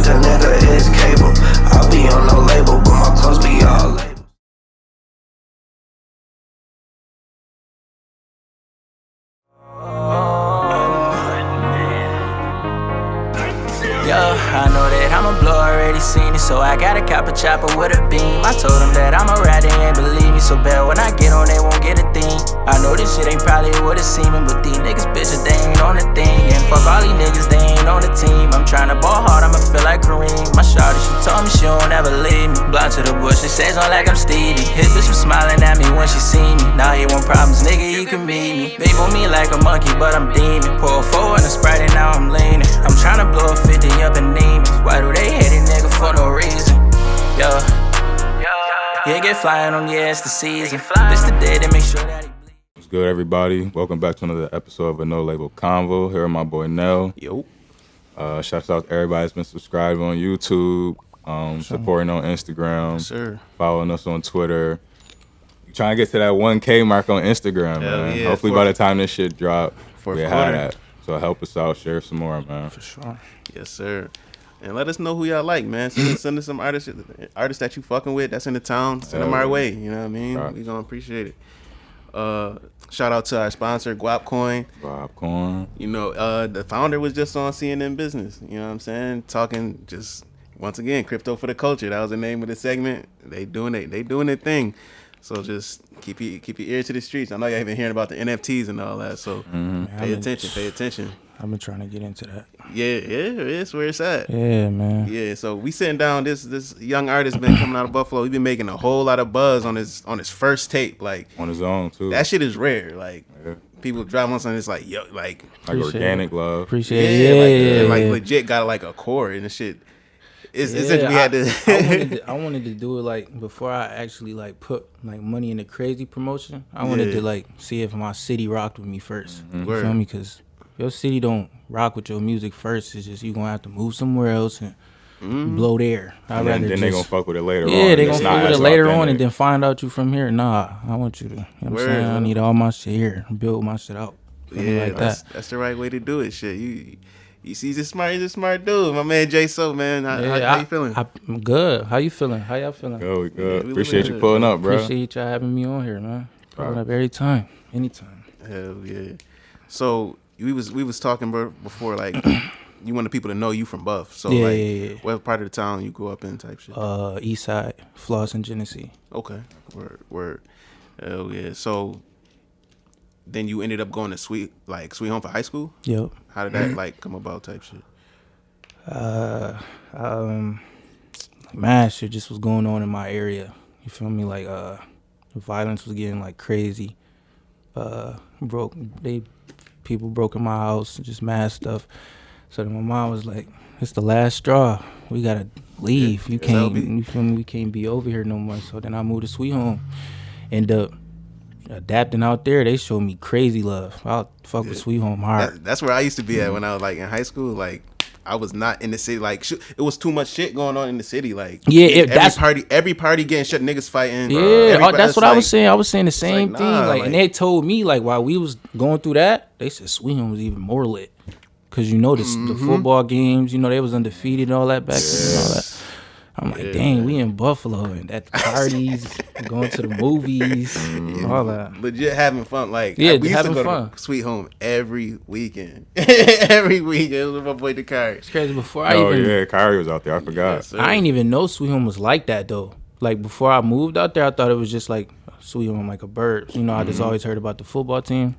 like a nigga is cable. I be on no label, but my clothes be all label. Yo, I know that I'm a blow, already seen it, so I gotta cop a chopper with a beam. I told them that I'm a rat, they ain't believe me, so bad when I get on, they won't get a thing. I know this shit ain't probably what it's seeming, but these niggas bitches, they ain't on the thing. And fuck all these niggas, they ain't on the team. I'm tryna ball hard, I'ma feel like Kareem. My shawty, she told me she don't ever leave me. Blind to the bush, she says on like I'm Stevie. His bitch was smiling at me when she see me. Now he want problems, nigga, he can meet me. Babe on me like a monkey, but I'm demon. Pour a 4 in a Sprite and now I'm leaning. I'm tryna blow a 50 up in demons. Why do they hate a nigga for no reason? Yo, yeah, get flying on your ass the season. This the day to make sure that he bleeds. What's good, everybody? Welcome back to another episode of a No Label Convo. Here with my boy Nell. Yo. Shouts out to everybody that's been subscribing on YouTube, supporting on Instagram, Yes, sir. following us on Twitter. Trying to get to that 1K mark on Instagram, man. Yeah, Hopefully by the time this shit drop, Fourth we quarter. have that. So help us out, share some more, man. For sure. Yes, sir. And let us know who y'all like, man. Send us some artists that you fucking with that's in the town. Send them our way. You know what I mean? Right. We gonna appreciate it. Shout out to our sponsor, Guap Coin. Popcorn. You know, the founder was just on CNN Business. You know what I'm saying? Talking just once again, crypto for the culture. That was the name of the segment. They doing their thing. So just keep your ear to the streets. I know y'all been hearing about the NFTs and all that. So pay attention. I've been trying to get into that. Yeah, it's where it's at. Yeah, man. Yeah, so we sitting down. This young artist been coming out of Buffalo. He been making a whole lot of buzz on his first tape. Like On his own, too. that shit is rare. Like Yeah. people driving on something. It's like yo, like organic love. Appreciate it. like Yeah. legit got like a chord and the shit. It's Yeah, we had to. I wanted to do it like before I actually like put like money into crazy promotion. I wanted to like see if my city rocked with me first. You Word. feel me? Because your city don't rock with your music first. It's just you gonna have to move somewhere else and blow there. And then they gonna fuck with it later on. Yeah, they It's gonna not fuck with as it later on authentic. and then find out you from here. Nah, I want you to. You know what I'm Word, saying? I man. need all my shit here. Build my shit out. Feel me? Yeah, like that's, that. that's the right way to do it. Shit, you see, he's a smart dude. My man Jaeso, man. How you feeling? I'm good. How you feeling? How y'all feeling? Good, we good. we Appreciate living you good, pulling up, bro. Appreciate y'all having me on here, man. Pulling up every time, anytime. Hell yeah. So we was talking before, like you want the people to know you from Buff. So Yeah, like, yeah. what part of the town you grew up in, type shit. East Side, Floss and Genesee. Okay, word. Hell yeah. So then you ended up going to Sweet Home for high school. Yep. How did that like come about, type shit? Man, shit just was going on in my area. You feel me? Like violence was getting like crazy. People broke in my house, just mad stuff. So then my mom was like, "It's the last straw. We gotta leave. You can't. You feel me? We can't be over here no more." So then I moved to Sweet Home. End up adapting out there. They showed me crazy love. I'll fuck with Sweet Home hard. That's where I used to be at when I was like in high school. Like I was not in the city. Like it was too much shit going on in the city. Like every party getting shit, niggas fighting. Yeah, that's what I was saying. I was saying the same thing. nah, Like, and they told me like while we was going through that, they said Sweet Home was even more lit. Cause you know the football games, you know they was undefeated and all that back then and all that. I'm like, dang, we in Buffalo and at the parties, going to the movies, all that. Legit having fun. Like Yeah, we used having to go fun. to Sweet Home every weekend. Every weekend with my boy Dakar. It's crazy. Before Kyrie was out there. I forgot. Yes, sir. I ain't even know Sweet Home was like that though. Like before I moved out there, I thought it was just like Sweet Home like a bird. You know, I just always heard about the football team.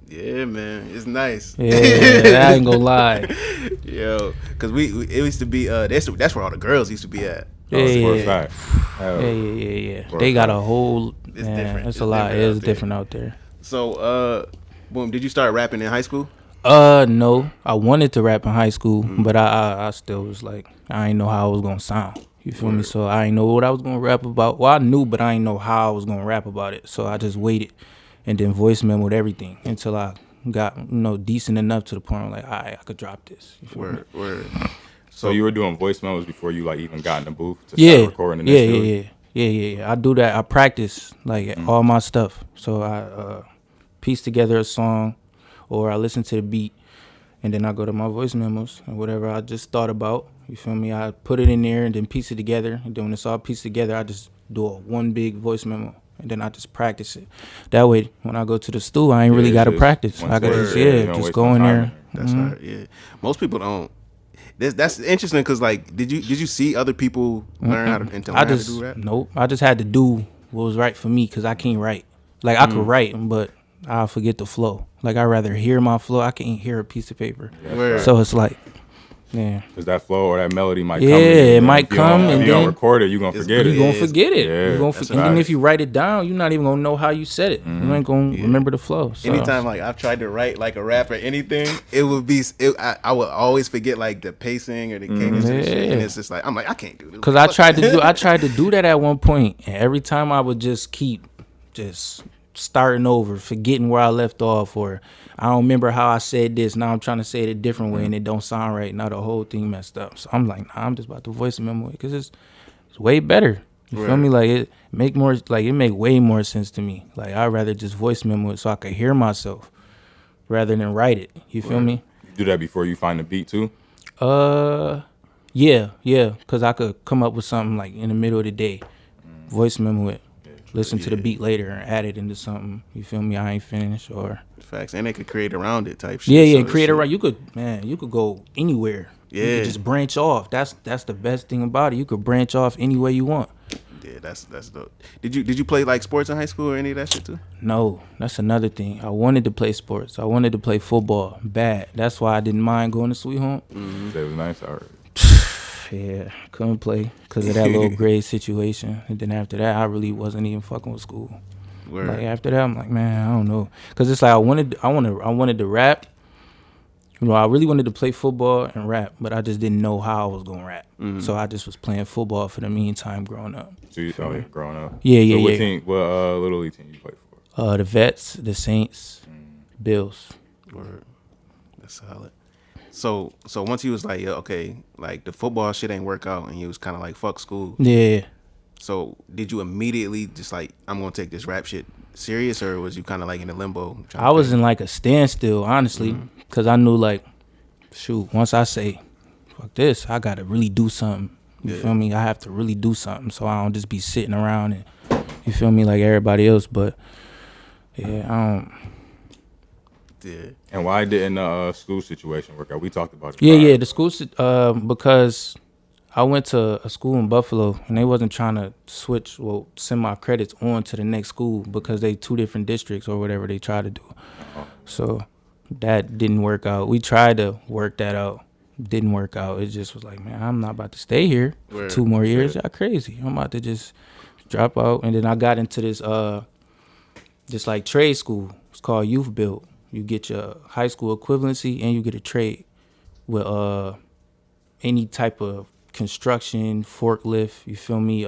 Yeah, man, it's nice. Yeah, I ain't gonna lie. Yo, cause it used to be that's where all the girls used to be at. For a Yeah. fact. Yeah. For They a got fact. a whole. It's Man, different. it's It's a lot. different It's out there. different out there. So, boom, did you start rapping in high school? No, I wanted to rap in high school, but I still was like, I ain't know how I was gonna sound. You feel me? So I ain't know what I was gonna rap about. Well, I knew, but I ain't know how I was gonna rap about it. So I just waited, and then voice memoed everything until I got decent enough to the point where like, all right, I could drop this. You feel me? Word. So you were doing voice memos before you like even got in the booth to start recording this? Yeah. I do that. I practice like all my stuff. So I piece together a song, or I listen to the beat, and then I go to my voice memos and whatever I just thought about. You feel me? I put it in there and then piece it together. And then when it's all pieced together, I just do one big voice memo. And then I just practice it. That way, when I go to the stool, I ain't really got to practice. I got to just go in there. That's right. Yeah, most people don't. That's interesting because like, did you see other people learn how to do that? Nope. I just had to do what was right for me because I can't write. Like I could write, but I'll forget the flow. Like I'd rather hear my flow. I can't hear a piece of paper. Yeah, so it's like, yeah. Because that flow or that melody might come. Yeah, it might come. And if you don't record it, you're going to forget it. You're going to forget it. Yeah, you're gonna and then if you write it down, you're not even going to know how you said it. You ain't going to remember the flow. So. Anytime like I've tried to write like a rap or anything, it would be, I would always forget like the pacing or the cadence and shit. And it's just like, I'm like, I can't do this. Because I tried to do that at one point, and every time I would just keep starting over, forgetting where I left off, or I don't remember how I said this. Now I'm trying to say it a different way, and it don't sound right. Now the whole thing messed up. So I'm like, nah, I'm just about to voice memo because it's way better. You feel me? Like it make way more sense to me. Like I'd rather just voice memo it so I could hear myself rather than write it. You feel me? You do that before you find the beat too? Yeah, because I could come up with something like in the middle of the day, voice memo it. Listen to the beat later and add it into something. You feel me? I ain't finished or facts, and they could create around it type shit. Yeah, create around. You could go anywhere. Yeah, you could just branch off. That's the best thing about it. You could branch off any way you want. Yeah, that's dope. Did you play like sports in high school or any of that shit too? No, that's another thing. I wanted to play sports. I wanted to play football bad. That's why I didn't mind going to Sweet Home. It was nice already. Yeah, couldn't play because of that little grade situation. And then after that, I really wasn't even fucking with school. Word. Like after that, I'm like, man, I don't know, because it's like I wanted to rap. You know, I really wanted to play football and rap, but I just didn't know how I was gonna rap. So I just was playing football for the meantime growing up. So you growing up? Yeah, so what team? What little league team you play for? The Vets, the Saints, Bills. Word. That's solid. So once he was like, yeah, okay, like the football shit ain't work out, and he was kind of like, fuck school. Yeah. So did you immediately just like, I'm gonna take this rap shit serious, or was you kind of like in a limbo? I was in like a standstill, honestly, because I knew like, shoot, once I say, fuck this, I gotta really do something. You feel me? I have to really do something, so I don't just be sitting around and, you feel me, like everybody else. But yeah, I don't. Yeah. And why didn't the school situation work out? We talked about it. Yeah, the school, because I went to a school in Buffalo, and they wasn't trying to send my credits on to the next school because they 2 different districts or whatever they tried to do. So that didn't work out. We tried to work that out. Didn't work out. It just was like, man, I'm not about to stay here for 2 more years. Y'all crazy. I'm about to just drop out. And then I got into this like trade school. It's called Youth Build. You get your high school equivalency and you get a trade with any type of construction, forklift, you feel me,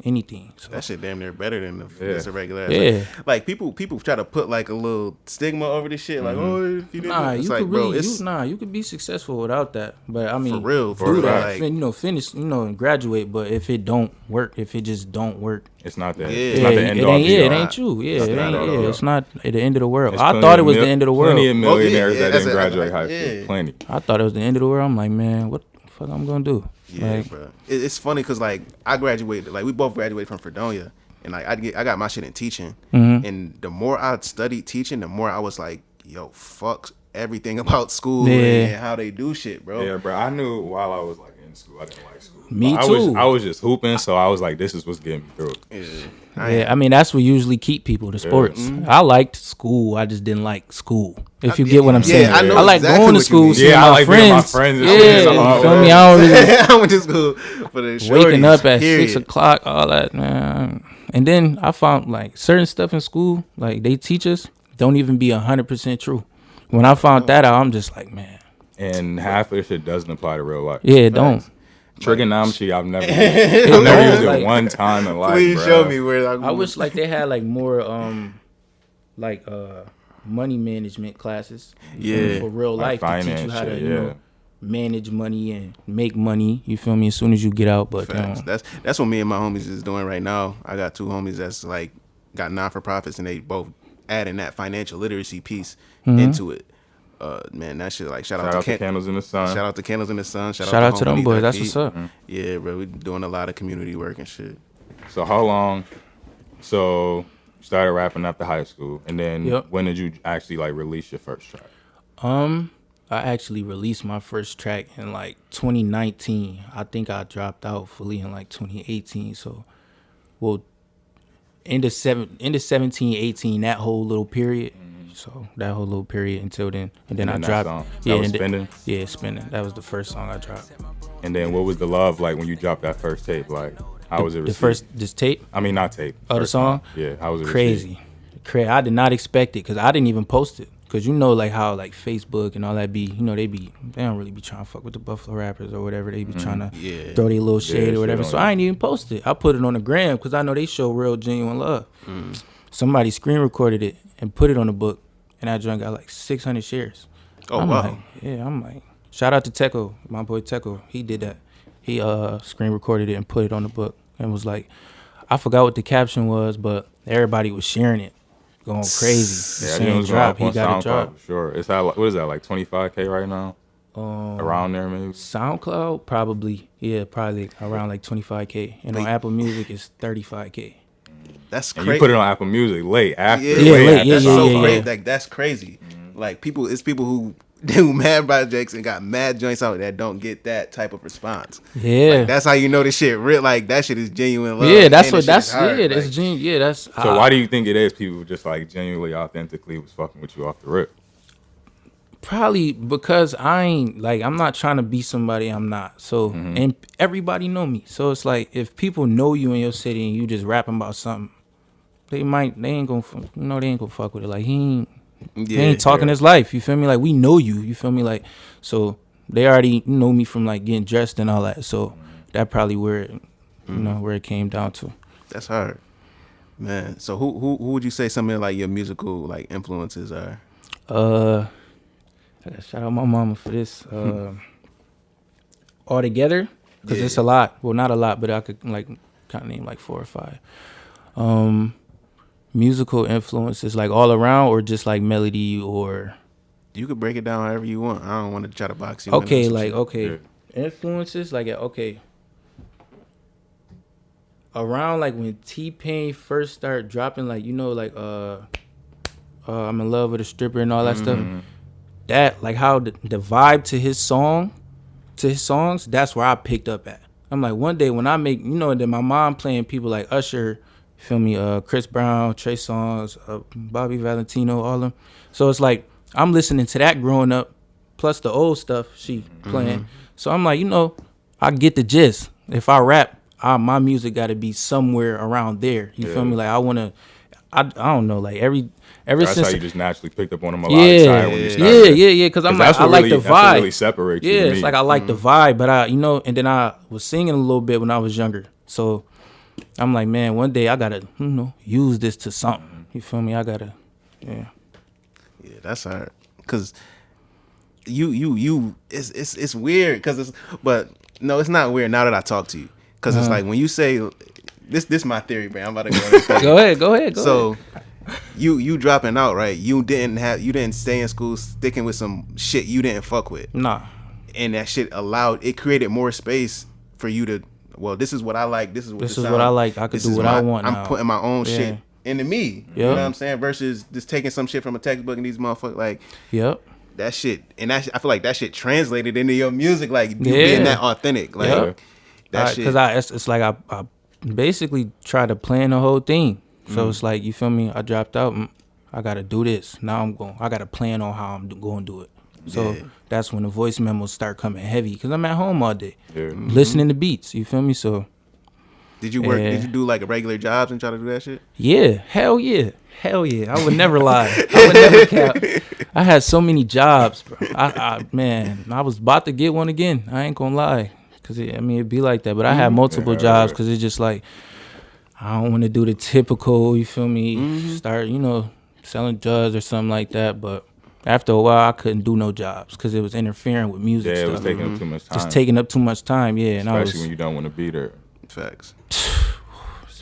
anything. So that shit damn near better than just a regular. Yeah. Like people try to put like a little stigma over this shit. Like, oh, if you didn't, you could be successful without that. But I mean, for real, do that, like, finish, and graduate. But if it don't work, if it just don't work, it's not that. Yeah. It's not the end all. It ain't you. Yeah, it's not at the end of the world. It's I thought it was the end of the world. Plenty of millionaires that didn't graduate high school. Plenty. I thought it was the end of the world. I'm like, man, what the fuck I'm gonna do? Yeah, like, bro. It's funny because like I graduated, like we both graduated from Fredonia, and like I got my shit in teaching, and the more I studied teaching, the more I was like, yo, fuck everything about school and how they do shit, bro. Yeah, bro. I knew while I was like in school, I didn't like school. Me too. I was just hooping, so I was like, this is what's getting me through. Yeah, I mean that's what usually keep people to sports. I liked school, I just didn't like school. If you get what I'm saying, I know like exactly going to school, seeing I my like friends. Being my friends. Yeah, you feel me? I don't really. I went to school for the shorties, waking up at 6 o'clock, all that, man. And then I found like certain stuff in school, like they teach us, don't even be 100% true. When I found that out, I'm just like, man. And half of this shit doesn't apply to real life. Yeah, it don't. Trigonometry, I've never used it one time in life. Please bro. show me where I wish like they had like more money management classes. For real life, to teach you how to manage money and make money. You feel me? As soon as you get out, but that's what me and my homies is doing right now. I got 2 homies that's like got non-for-profits, and they both adding that financial literacy piece into it. man, that shit like shout Shout out to Candles in the Sun. Shout out to Candles in the Sun. Shout out to them Homies boys. That That's Feed. what's up. Yeah, bro, we doing a lot of community work and shit. So how long? So you started rapping after high school, and then Yep. when did you actually like release your first track? I actually released my first track in like 2019. I think I dropped out fully in like 2018. So, well, end of 17, 18, that whole little period. So that whole little period until then, and then I that dropped. song. That was Spinning? Yeah, Spinning. That was the first song I dropped. And then what was the love like when you dropped that first tape? Like how was it received? The first this tape. I mean, not tape. Oh, the first song? Yeah, how was it Crazy. I did not expect it because I didn't even post it. Cause you know like how like Facebook and all that be, you know, they don't really be trying to fuck with the Buffalo rappers or whatever. They be trying to throw their little shade or whatever. shit So on I ain't even post it. I put it on the gram because I know they show real genuine love. Somebody screen recorded it and put it on the book, and that joint got like 600 shares. Oh, I'm wow. I'm like, shout out to Teco, my boy Teco. He did that. He screen recorded it and put it on the book and was like, I forgot what the caption was, but everybody was sharing it. Going crazy. Yeah, Saying it was drop. going He up on got a drop. SoundCloud for sure. It's at, what is that, like 25K right now? Around there maybe? SoundCloud, probably around like 25K. And on Apple Music, it's 35K. That's And crazy. you put it on Apple Music late after. Yeah, late, after yeah, that's yeah, so yeah, crazy. yeah. Like that's crazy. Like it's people who do mad projects and got mad joints out that don't get that type of response. Yeah. Like, that's how you know this shit real. Like that shit is genuine love. Yeah, that's And what this shit that's is hard. yeah, that's Like, genius. Yeah, that's So why do you think it is people just like genuinely, authentically was fucking with you off the rip? probably because I'm not trying to be somebody I'm not. So and everybody know me. So it's like if people know you in your city and you just rapping about something, they ain't gonna fuck with it. Like he ain't talking his life. You feel me? Like we know you. You feel me? Like so they already know me from like getting dressed and all that. So that probably where it, where it came down to. that's hard, man. So who would you say some of like your musical like influences are? I gotta shout out my mama for this. All together, because it's a lot. Well, not a lot, but I could like kind of name like 4 or 5. Musical influences, like all around, or just like melody, or You could break it down however you want. I don't want to try to box you. okay, in or some like shit. okay, influences, like okay. Around like when T-Pain first started dropping, like I'm in love with a stripper and all that stuff. That like how the vibe to his songs, that's where I picked up at. I'm like one day when I make, then my mom playing people like Usher, feel me, Chris Brown, Trey Songz, Bobby Valentino, all them. So it's like I'm listening to that growing up, plus the old stuff she playing. So I'm like, I get the gist. If I rap, my music got to be somewhere around there. You feel me? Like I don't know, like ever That's since how you just naturally picked up on them a lot of time when you started. yeah. Because I'm like, that's I what like really, the vibe. That's what really separates you Yeah, to it's me. like I like the vibe, but and then I was singing a little bit when I was younger. So I'm like, man, one day I gotta, use this to something. You feel me? I gotta, Yeah, that's hard. Cause you, it's weird. But no, it's not weird now that I talk to you. Cause it's like when you say this is my theory, man. I'm about to go. On this theory. Go ahead. So you dropping out, right? You didn't stay in school sticking with some shit you didn't fuck with. Nah. And that shit created more space for you to, well, this is what I like, this is what I like. I could do what I want now. I'm putting my own Yeah. shit into me. You know what I'm saying? Versus just taking some shit from a textbook and these motherfuckers like Yep. that shit. And I feel like that shit translated into your music, like you being that authentic. Like that shit. Because it's like I basically tried to plan the whole thing. So it's like, you feel me? I dropped out. I got to do this. Now I got to plan on how I'm going to do it. So that's when the voice memos start coming heavy because I'm at home all day listening to beats. You feel me? So did you work? Did you do like a regular jobs and try to do that shit? yeah, hell yeah. I would never lie. I would never cap. I had so many jobs, bro. I was about to get one again. I ain't gonna lie, cause it'd be like that. But I had multiple jobs because it's just like I don't want to do the typical. You feel me? Start selling drugs or something like that. But after a while, I couldn't do no jobs because it was interfering with music. Yeah, it was stuff. taking up too much time. Just taking up too much time. Yeah, and especially when you don't want to be there. Facts.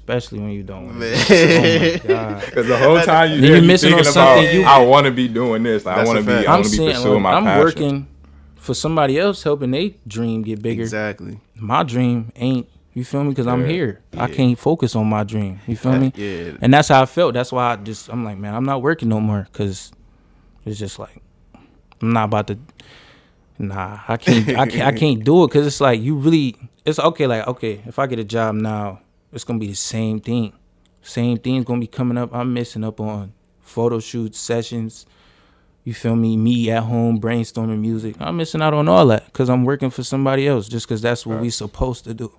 especially when you don't win. Man. Oh my God. Because the whole time You're you're missing thinking on about, something I want to be doing this. Like, I That's want a to be, fact. I want to be saying, pursuing my I'm passion. working for somebody else, helping they dream get bigger. Exactly. My dream ain't. You feel me? Because I'm here. I can't focus on my dream. You feel me? Yeah. And that's how I felt. That's why I'm like, man, I'm not working no more. Because it's just like, I'm not about to. Nah, I can't do it. Because it's like, it's okay. Like, okay, if I get a job now, it's going to be the same thing. Same thing's going to be coming up. I'm missing up on photo shoots, sessions. You feel me? Me at home brainstorming music. I'm missing out on all that because I'm working for somebody else just because that's what we supposed to do.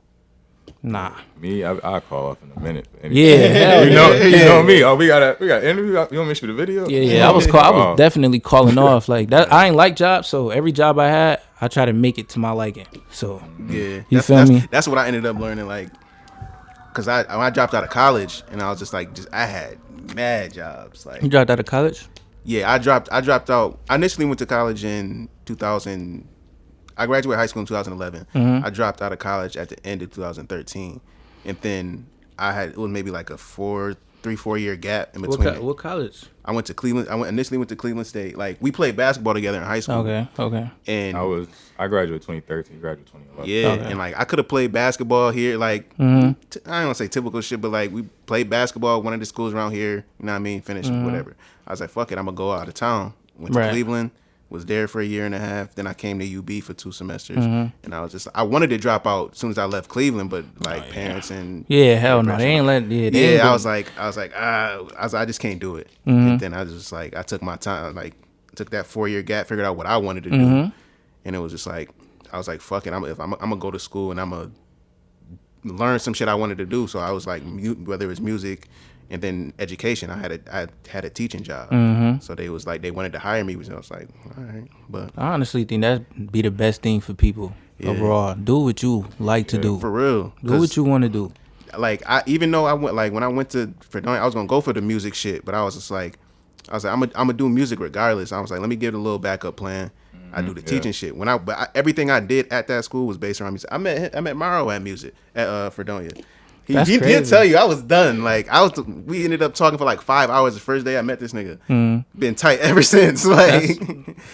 Nah. Me, I'll call off in a minute. Yeah, hell you know me. Oh, we got an interview. You want me to shoot a video? Yeah. I was definitely calling off like that. I ain't like jobs, so every job I had, I try to make it to my liking. So Yeah, you feel me? That's what I ended up learning. Like, cause when I dropped out of college, and I was just like, I had mad jobs. Like, You dropped out of college? yeah, I dropped out. I initially went to college in 2000. I graduated high school in 2011. I dropped out of college at the end of 2013, and then it was maybe like a 4 year gap in between. What college? I went to Cleveland. Initially went to Cleveland State. Like, we played basketball together in high school. Okay. And I graduated 2013. Graduated 2011. yeah, and like I could have played basketball here. Like, I don't want to say typical shit, but like we played basketball at one of the schools around here. You know what I mean? Finished whatever. I was like, fuck it, I'm gonna go out of town. Went to Cleveland. Was there for a year and a half. Then I came to UB for 2 semesters, and I wanted to drop out as soon as I left Cleveland, but like parents and hell no, they ain't let. I was like, I just can't do it. And then I just like, I took my time, like took that 4 year gap, figured out what I wanted to do, and it was just like, I was like, fuck it, I'm gonna go to school and I'm gonna learn some shit I wanted to do. So I was like, whether it was music. And then education, I had a teaching job, so they wanted to hire me. So I was like, all right, but I honestly think that'd be the best thing for people overall. Do what you like to do. For real. Do what you want to do. Like, even though when I went to Fredonia, I was gonna go for the music shit, but I was like, I'm gonna do music regardless. I was like, let me give it a little backup plan. I do the teaching shit. Everything I did at that school was based around music. I met Maro at music at Fredonia. He did tell you I was done. Like, we ended up talking for like 5 hours the first day I met this nigga. Been tight ever since. Like,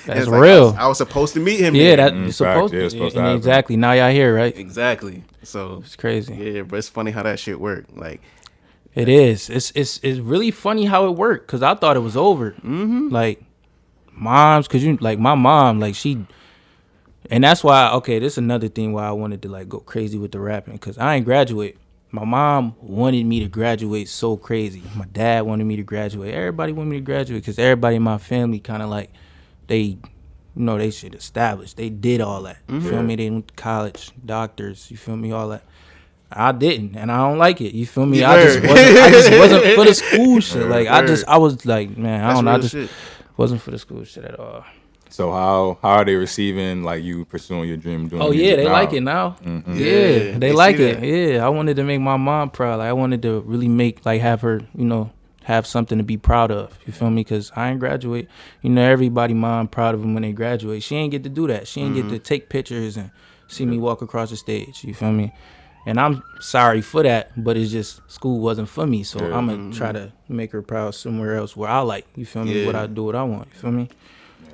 that's like, real. I was supposed to meet him. Yeah, there. that's supposed to. Supposed to happen. Exactly. Now y'all here, right? Exactly. So It's crazy. yeah, but it's funny how that shit worked. Like, It is. It's really funny how it worked because I thought it was over. Like moms, because my mom, like she, and that's why. Okay, this is another thing why I wanted to like go crazy with the rapping because I ain't graduate. My mom wanted me to graduate so crazy. My dad wanted me to graduate. Everybody wanted me to graduate because everybody in my family kind of like they shit established. They did all that. You feel me? They went to college, doctors. You feel me? All that. I didn't, and I don't like it. You feel me? I just wasn't for the school shit. Like I was like, man, I don't know. I just wasn't for the school shit at all. So how are they receiving like you pursuing your dream? Doing They now? like it now. Yeah, they like it. Yeah, I wanted to make my mom proud. Like I wanted to really have her, have something to be proud of. You feel me? Because I ain't graduate. Everybody mom proud of them when they graduate. She ain't get to do that. She ain't get to take pictures and see me walk across the stage. You feel me? And I'm sorry for that, but it's just school wasn't for me. So I'm gonna try to make her proud somewhere else where I like. You feel me? What I do, what I want. You feel me?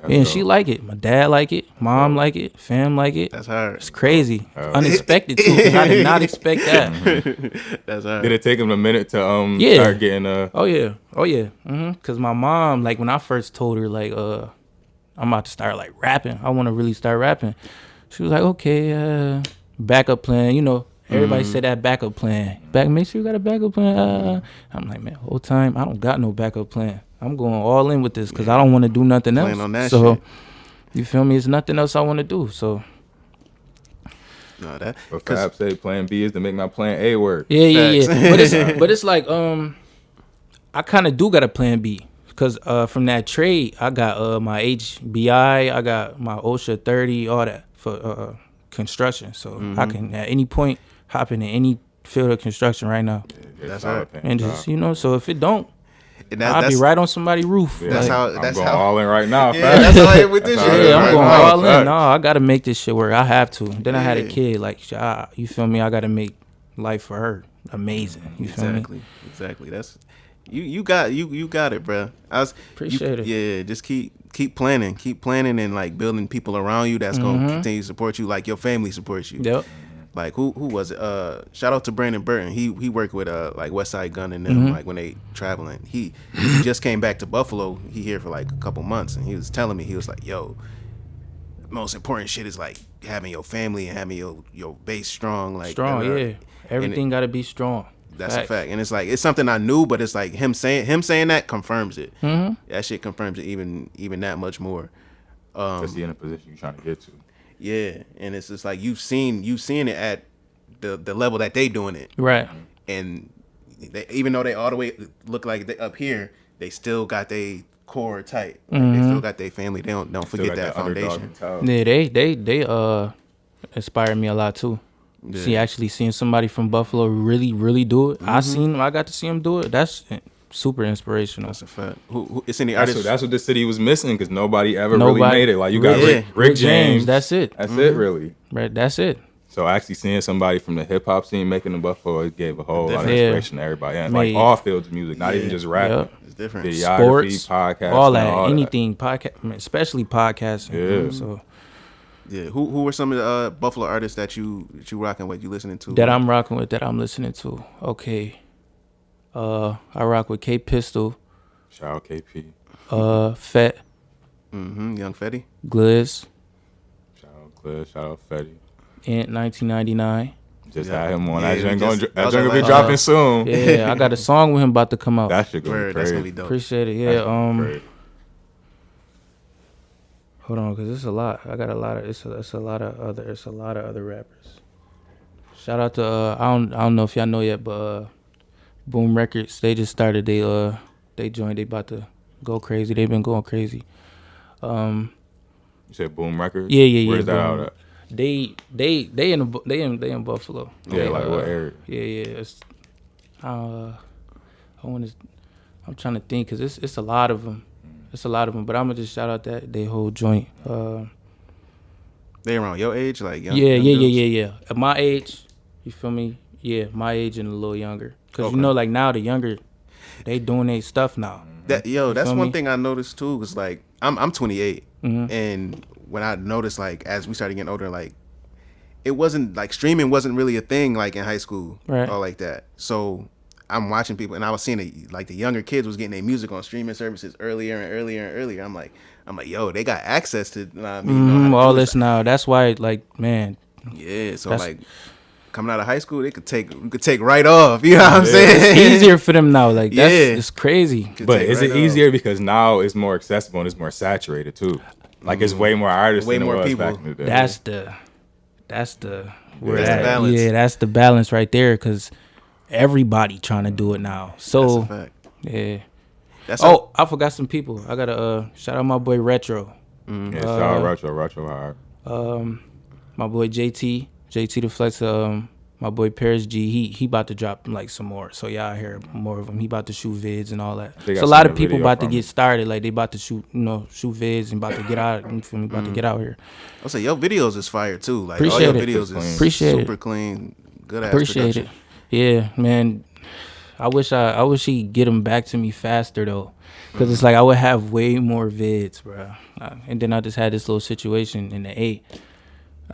And she like it. My dad like it. Mom like it. Fam like it. That's hard. It's crazy. Unexpected too. 'Cause I did not expect that. That's hard. Did it take him a minute to start getting Oh yeah. Cause my mom, like when I first told her like I'm about to start like rapping. I want to really start rapping. She was like, okay, backup plan. Everybody said that backup plan. Make sure you got a backup plan. I'm like, man, whole time I don't got no backup plan. I'm going all in with this because I don't want to do nothing else. On that so shit. You feel me? It's nothing else I want to do. So No, that. But Fab said plan B is to make my plan A work. Yeah. But it's like I kind of do got a plan B because from that trade I got my HBI, I got my OSHA 30, all that for construction. So I can at any point hop into any field of construction right now. That's hard. And just so if it don't, And I'll be right on somebody's roof. Yeah, That's how. I'm That's going how. all in right now. Yeah, Fab. that's how I am with this shit. Yeah, I'm going Right. all in. Right. No, I gotta make this shit work. I have to. Then I had a kid. Like, you feel me? I gotta make life for her. amazing. You feel me? Exactly. That's you got it, bro. Appreciate it. Yeah, just keep planning, and like building people around you that's gonna continue to support you, like your family supports you. Yep. Like who was it? Shout out to Brandon Burton. He worked with like West Side Gun and them like when they traveling. He just came back to Buffalo. He here for like a couple months, and he was telling me, he was like, "Yo, most important shit is like having your family and having your base strong. Like Yeah. Everything got to be strong. That's a fact, and it's like it's something I knew, but it's like him saying that confirms it. That shit confirms it even that much more. Because he in a position you're trying to get to. Yeah, and it's just like you've seen it at the level that they doing it, Right. and they, even though they all the way look like they up here, they still got their core tight. They still got their family. They don't forget that foundation. Yeah, they inspired me a lot too. Yeah. Seeing somebody from Buffalo really do it. I got to see him do it. That's super inspirational. That's a fact. Who it's any That's artists? what the city was missing because nobody ever really made it. Like you got Yeah. Rick James. That's it. That's it, really. Right. That's it. So actually seeing somebody from the hip hop scene making the Buffalo, it gave a whole lot of Yeah. inspiration to everybody. And Made- like all fields of music, not even just rap. Yep. It's different. Videography, Sports, podcast, all that, and anything podcast, especially podcasting. Yeah. So Yeah. Who were some of the Buffalo artists that you rocking with? You listening to? that I'm rocking with, that I'm listening to. Okay. I rock with K Pistol, Shout out KP. Fett, Young Fetty. Gliz, Shout out Cliff. Shout out Fetty. Ant 1999. Just Yeah. had him on. Yeah, That we joint just- gonna be dropping soon. Yeah, I got a song with him about to come out. That shit gonna be Word, that's crazy. gonna be dope. Appreciate it. That's Yeah. gonna be crazy. Hold on, cause it's a lot. I got a lot of. It's a lot of other rappers. Shout out to I don't know if y'all know yet, but Boom Records. They just started. They joined. They about to go crazy. They've been going crazy. You said Boom Records? Yeah. Where's that Boom. out at? They in Buffalo. Yeah, like what area? Yeah. It's, I'm trying to think, cause it's a lot of them. But I'm gonna just shout out that they whole joint. They around your age, like young. Yeah. At my age, you feel me? Yeah, my age and a little younger. Cause Okay. you know, like now the younger, they doing their stuff now. That's feel one me? thing I noticed too. Was like I'm 28, Mm-hmm. and when I noticed, like as we started getting older, like it wasn't like streaming wasn't really a thing like in high school Right. or like that. So I'm watching people, and I was seeing it, like the younger kids was getting their music on streaming services earlier and earlier. I'm like, yo, they got access to. Know how to All do this now. That's why, like, man. Yeah, so That's- like coming out of high school, we could take right off. You know what I'm It's saying? easier for them now. Like, that's Yeah. it's crazy. Could But take is right it off. easier because now it's more accessible and it's more saturated too? Like it's way more artists Way than more it was people. back in the day. That's the where That's the that- balance. Yeah, that's the balance right there. Cause everybody trying to do it now. That's So a fact. yeah. That's Oh, I forgot some people. I gotta shout out my boy Retro. Yeah, shout out Retro hard. My boy JT the Flex. My boy Paris G. He about to drop like some more. So y'all hear more of him. He about to shoot vids and all that. They got So a lot seen of a people video about to from get him. started. Like they about to shoot vids and about to get out. You feel me? About to get out here. I'll say your videos is fire too. Like Appreciate all your it. videos Clean. is Appreciate super it. clean, good ass Appreciate production. it. Yeah, man. I wish he'd get them back to me faster though, because it's like I would have way more vids, bro. And then I just had this little situation in the 8.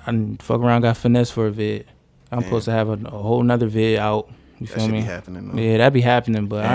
I fuck around, got finesse for a vid. I'm supposed to have a whole nother vid out. You That feel should me? be happening. Though. Yeah, that be happening, but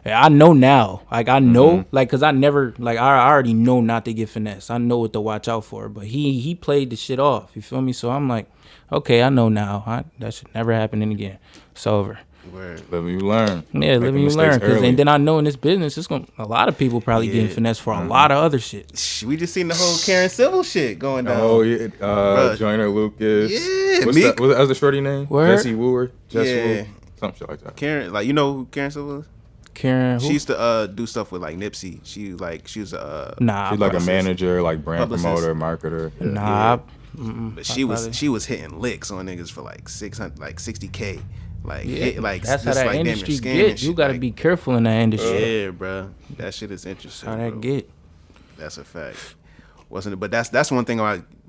I know now. Like I know, like, cause I never, like, I already know not to get finesse. I know what to watch out for. But he played the shit off. You feel me? So I'm like, okay, I know now. That should never happen again. It's over. Word. Live and you learn. Yeah, Make living the you mistakes learn. early. And then I know in this business, it's gonna a lot of people probably getting finesse for a lot of other shit. We just seen the whole Karen Civil shit going down. Oh yeah, Bruh. Joyner Lucas. Yeah, what's Meek. the other shorty name? Word. Jesse Wooer. Yeah. Some shit like that. Karen, like you know who Karen Civil is? Karen, who? She used to do stuff with like Nipsey. She was nah, She's like a Publicist. manager, like brand Publicist. promoter, marketer. Yeah. nah. but she was hitting licks on niggas for like 60K. Like That's how just that like damn near industry scamming get. You shit. gotta Like, be careful in that industry. yeah, bro. That shit is interesting. How that bro. get? That's a fact. Wasn't it? But that's one thing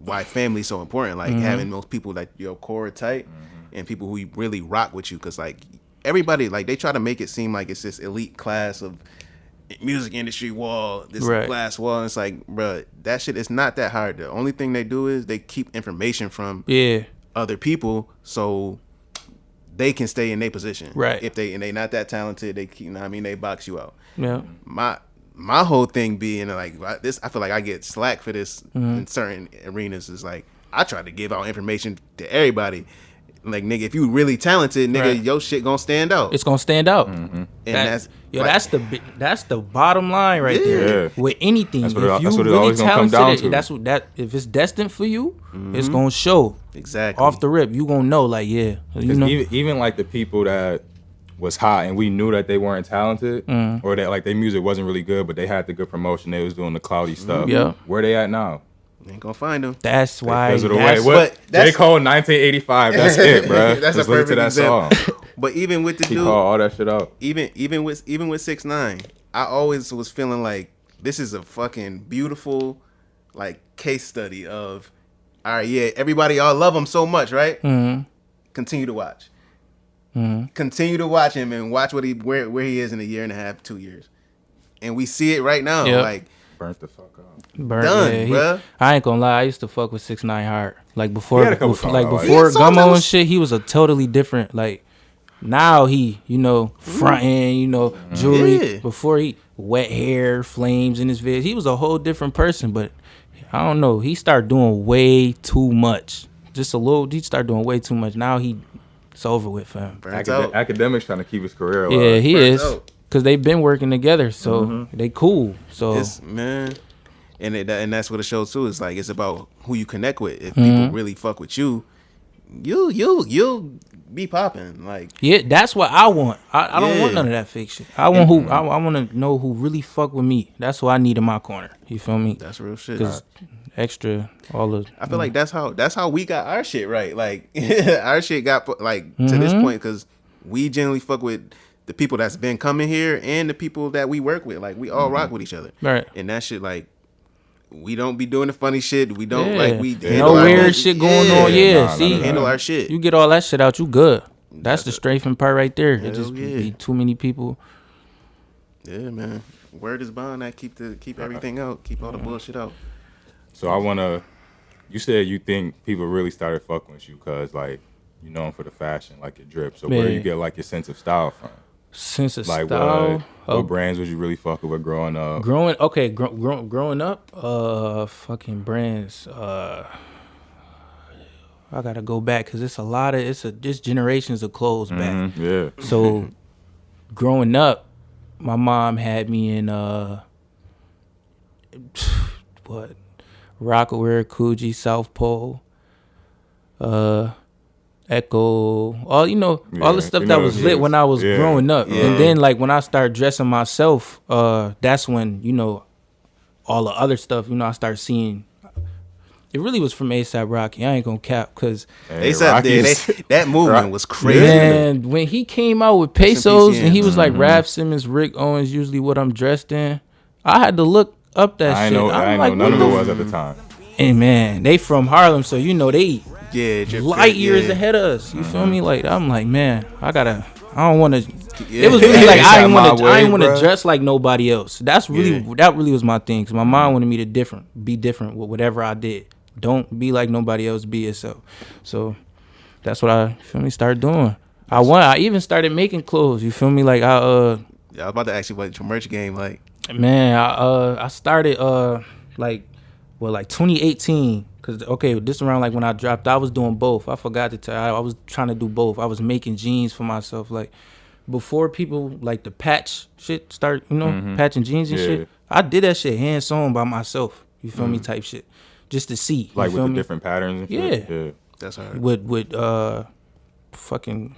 why family's so important. Like having those people like your core tight and people who really rock with you. Cause like everybody, like, they try to make it seem like it's this elite class of music industry wall, this glass wall, and it's like, bro, that shit is not that hard. The only thing they do is they keep information from other people so they can stay in their position. Right. If they not that talented, they keep, they box you out. Yeah. My whole thing being like this, I feel like I get slack for this in certain arenas. Is like I try to give out information to everybody. Like, nigga, if you really talented, nigga, your shit gonna stand out. It's gonna stand out. And that's that's the bottom line right there. With anything, that's if you really really talented, that's what if it's destined for you, it's gonna show. Exactly. Off the rip, you gonna know, like, you know. Even like the people that was hot and we knew that they weren't talented or that like their music wasn't really good, but they had the good promotion, they was doing the cloudy stuff. Yeah. Where they at now? Ain't gonna find them. That's why. J. Cole 1985. That's it, bro. That's just a listen to perfect that example. song. But even with the He dude, called all that shit out. Even with 6ix9ine, I always was feeling like this is a fucking beautiful like case study of, all right, yeah, everybody all love him so much, right? Continue to watch. Continue to watch him and watch where he is in a year and a half, 2 years, and we see it right now. Like, burnt the fuck up. Done, bruh. I ain't gonna lie, I used to fuck with 6ix9ine hard. Like before before Gummo and shit, he was a totally different. Like now he, fronting, jewelry. Before he wet hair, flames in his vid. He was a whole different person. But I don't know. He started doing way too much. Just a little. He started doing way too much. Now it's over with for him. Academics trying to keep his career alive. Yeah, he is. Because they've been working together, so they cool. So man, and that's what it shows too. It's like it's about who you connect with. If people really fuck with you, you'll be popping. Like, yeah, that's what I want. I don't want none of that fake shit. I want I want to know who really fuck with me. That's what I need in my corner. You feel me? That's real shit. Because extra all of. I feel like that's how we got our shit right. Like our shit got like to this point because we generally fuck with the people that's been coming here and the people that we work with. Like, we all rock with each other. Right. And that shit, like, we don't be doing the funny shit. We don't we no weird shit going on. Handle our shit. You get all that shit out, you good. That's the strafing part right there. It just be too many people. Yeah, man. Word is bond. That keep everything out. Keep all the bullshit out. So you said you think people really started fucking with you because, like, you known for the fashion, like your drip. So where do you get, like, your sense of style from? Sense of like style? What brands was you really fucking with growing up? Growing up, fucking brands. I gotta go back because it's a lot of, just generations of clothes back. Yeah. So growing up, my mom had me in, Rockaware, Coogee, South Pole, Echo, all the stuff that was lit when I was growing up. And then like when I started dressing myself, that's when, all the other stuff, I started seeing. It really was from A$AP Rocky. I ain't gonna cap because A$AP that movement was crazy. Man, when he came out with Pesos and he was like Raph Simmons, Rick Owens, usually what I'm dressed in, I had to look up that shit. I know none of it was at the time. And man, they from Harlem, so they light years ahead of us. You feel me? Like, I'm like, man, I don't want to. It was really like I didn't want to dress like nobody else. That really was my thing. Cause my mom wanted me to be different with whatever I did. Don't be like nobody else. Be yourself. So that's what I started doing. I even started making clothes. You feel me? Like I was about to ask you about your merch game. Like, man, I started like 2018. Cause this around like when I dropped, I was doing both. I forgot to tell you, I was trying to do both. I was making jeans for myself. Like before people like the patch shit start, patching jeans and shit. I did that shit hand sewn by myself. You feel me? Type shit, just to see. Like with the different patterns. And shit? Yeah, that's hard. With fucking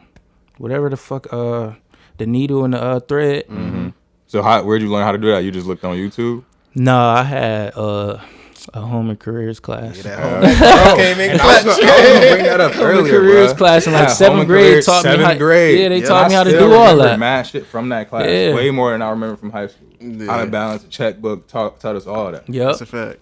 whatever the fuck the needle and the thread. Mm-hmm. So where'd you learn how to do that? You just looked on YouTube? No, I had a home and careers class. Came in clutch. I was gonna bring that up earlier. Careers class in like seventh grade taught me how. Yeah, they taught me how to do all that. Mad shit from that class. Yeah. Way more than I remember from high school. How to balance a checkbook taught us all that. Yep. That's a fact.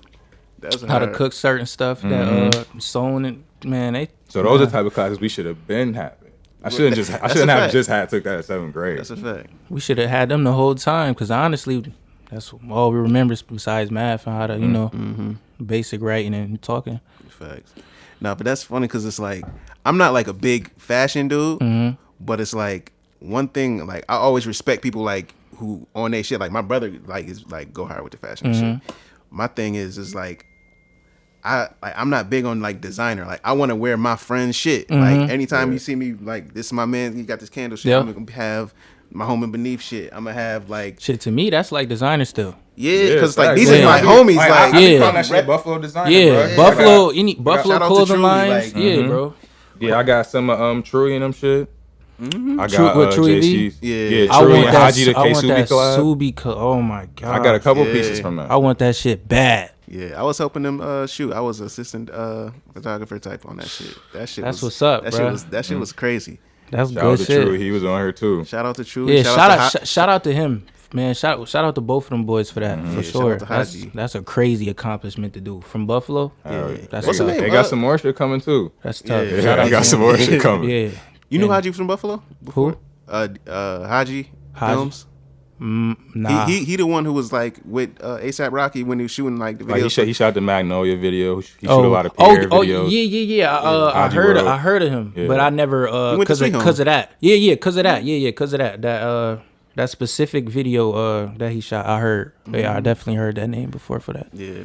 That's how to cook certain stuff that sewing and man. So those are the type of classes we should have been having. I shouldn't have just took that in 7th grade. That's a fact. We should have had them the whole time, because honestly, that's all we remember besides math and how to, you know, basic writing and talking. Facts. No, but that's funny because it's like I'm not like a big fashion dude, but it's like one thing like I always respect people like who on their shit. Like my brother like is like go hard with the fashion and shit. My thing is like I'm not big on like designer. Like I want to wear my friend's shit. Like anytime you see me like this is my man. He got this candle shit. I'm gonna have my home and beneath shit. I'm gonna have like shit. To me, that's like designer still. Yeah, because like these are my homies. Like I be calling that shit Buffalo designer. Yeah, bro. Buffalo. Any Buffalo clothing lines. Like, yeah, bro. Yeah, I got some Truey and them shit. I got Truey JC's. Yeah, I Truey want and that. Haji the I want K-Subi that collab. Subi. Oh my god. I got a couple pieces from that. I want that shit bad. Yeah, I was helping them shoot. I was assistant photographer type on that shit. That shit. That's was, what's up, that bro. That shit was crazy. That's Shout out good to shit. Truey. He was on her too. Shout out to True. Yeah, shout out to him, man. Shout out to both of them boys for that, for sure. Shout out to That's a crazy accomplishment to do from Buffalo. That's What's the tough. name? They got some more shit coming too. That's tough. Yeah, Shout out They to got him. some more shit coming. Yeah. You knew Haji from Buffalo? Who? Haji Films. Nah. He the one who was like with ASAP Rocky when he was shooting like the Like videos. he shot the Magnolia video. He shoot a lot of PR videos. Yeah. I Haji heard World. I heard of him, Yeah. but I never went to because see him. of that. Yeah, because of that. That specific video that he shot. I heard. Yeah, I definitely heard that name before for that. Yeah,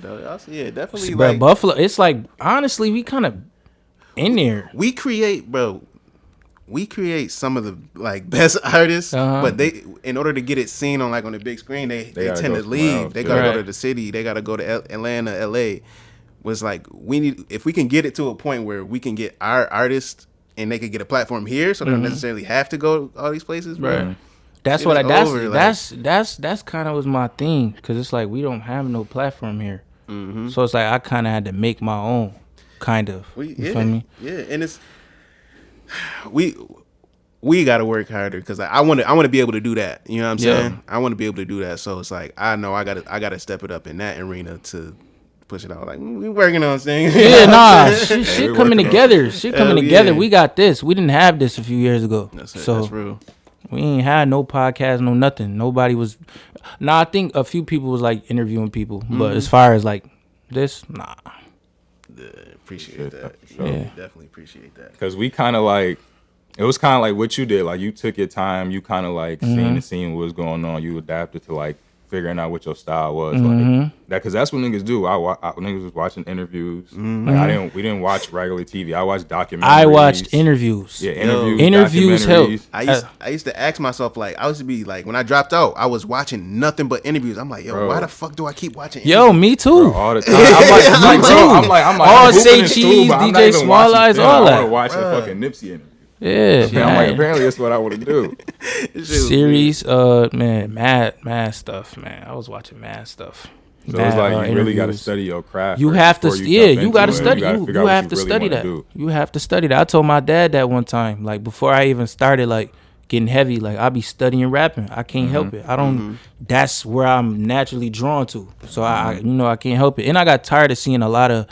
definitely. But Like Buffalo, it's like honestly, we kind of in there. we create some of the like best artists, but they in order to get it seen on like on the big screen, they gotta tend go to leave. somewhere They else, gotta yeah. go to the city. They gotta go to Atlanta, LA. Was like we need if we can get it to a point where we can get our artists and they could get a platform here, so they don't necessarily have to go all these places, bro. Right. That's Shit what is over, like- that's kind of was my thing, because it's like we don't have no platform here, so it's like I kind of had to make my own, kind of. You feel me? Yeah, and it's we got to work harder because I want to be able to do that. You know what I'm Yeah. saying? I want to be able to do that. So it's like I know I got to step it up in that arena to push it out. Like we working on things. Yeah, nah, shit we coming working on together. Shit coming Hell together. yeah. We got this. We didn't have this a few years ago. That's it. So That's real. we ain't had no podcast, no nothing. Nobody was. Nah, I think a few people was like interviewing people, but as far as like this, nah. Appreciate that. Sure. Yeah. Definitely appreciate that. Because we kind of like, it was kind of like what you did. Like you took your time. You kind of like seeing what was going on. You adapted to like figuring out what your style was. Like that, because that's what niggas do. Niggas was watching interviews. Like we didn't watch regular TV. I watched documentaries. I watched interviews. Yeah, interviews. Interviews help. documentaries. I used to ask myself like I used to be like when I dropped out I was watching nothing but interviews. I'm like yo Bro. why the fuck do I keep watching? Yo, me too. Bro, all the time. I'm like, All I'm Say hooping in Cheese, school, but I'm not DJ even Small watching Eyes, film. all I that. want to watch a fucking Nipsey interview. Yeah, I'm like, man. apparently that's what I want to do. Series, man, mad stuff, man. I was watching mad stuff. So it's like you really got to interviews. study your craft. You first have to, before yeah, jump you into got to it. study. gotta You figure out what have to really study wanna that. do. You have to study that. I told my dad that one time, like before I even started, like getting heavy, like I be studying rapping. I can't help it. I don't. That's where I'm naturally drawn to. So I can't help it. And I got tired of seeing a lot of,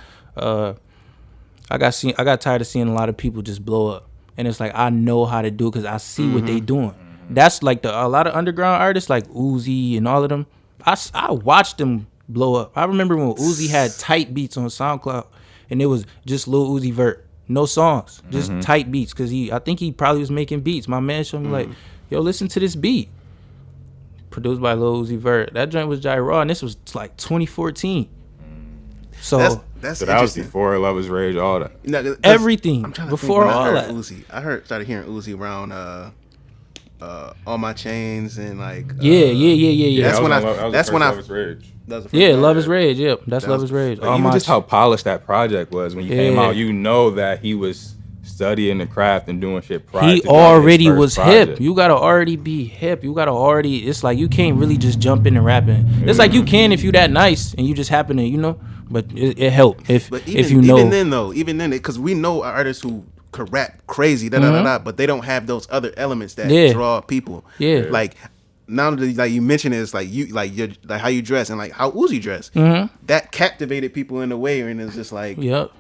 I got tired of seeing a lot of people just blow up. And it's like I know how to do it because I see what they doing. That's like a lot of underground artists like Uzi and all of them. I watched them blow up. I remember when Uzi had tight beats on SoundCloud, and it was just Lil Uzi Vert, no songs, just tight beats. Because I think he probably was making beats. My man showed me like, yo, listen to this beat, produced by Lil Uzi Vert. That joint was Jaeso, and this was like 2014. So that's So that was interesting. before Love Is Rage, all that. No, 'cause everything I'm trying to before think when all I heard that. Uzi. I started hearing Uzi around All My Chains and like Yeah. That's when I- That was that's the when first I- Love Is Rage. that was the first Yeah, one I Love Is heard. Rage. Yep, that's That Love was- Is Rage. Like, All even my just how polished that project was when you came Yeah. out, you know that he was studying the craft and doing shit prior he to doing his already first was project. hip. You gotta already be hip. You gotta already. It's like you can't really just jump in and rapping. It's like you can if you that nice and you just happen to But it helped if But if you know. even then, because we know artists who could rap crazy, but they don't have those other elements that Yeah. draw people. Yeah. Like now that like you mentioned, it's like you like your like how you dress and like how Uzi dress. That captivated people in a way, and it's just like Yep.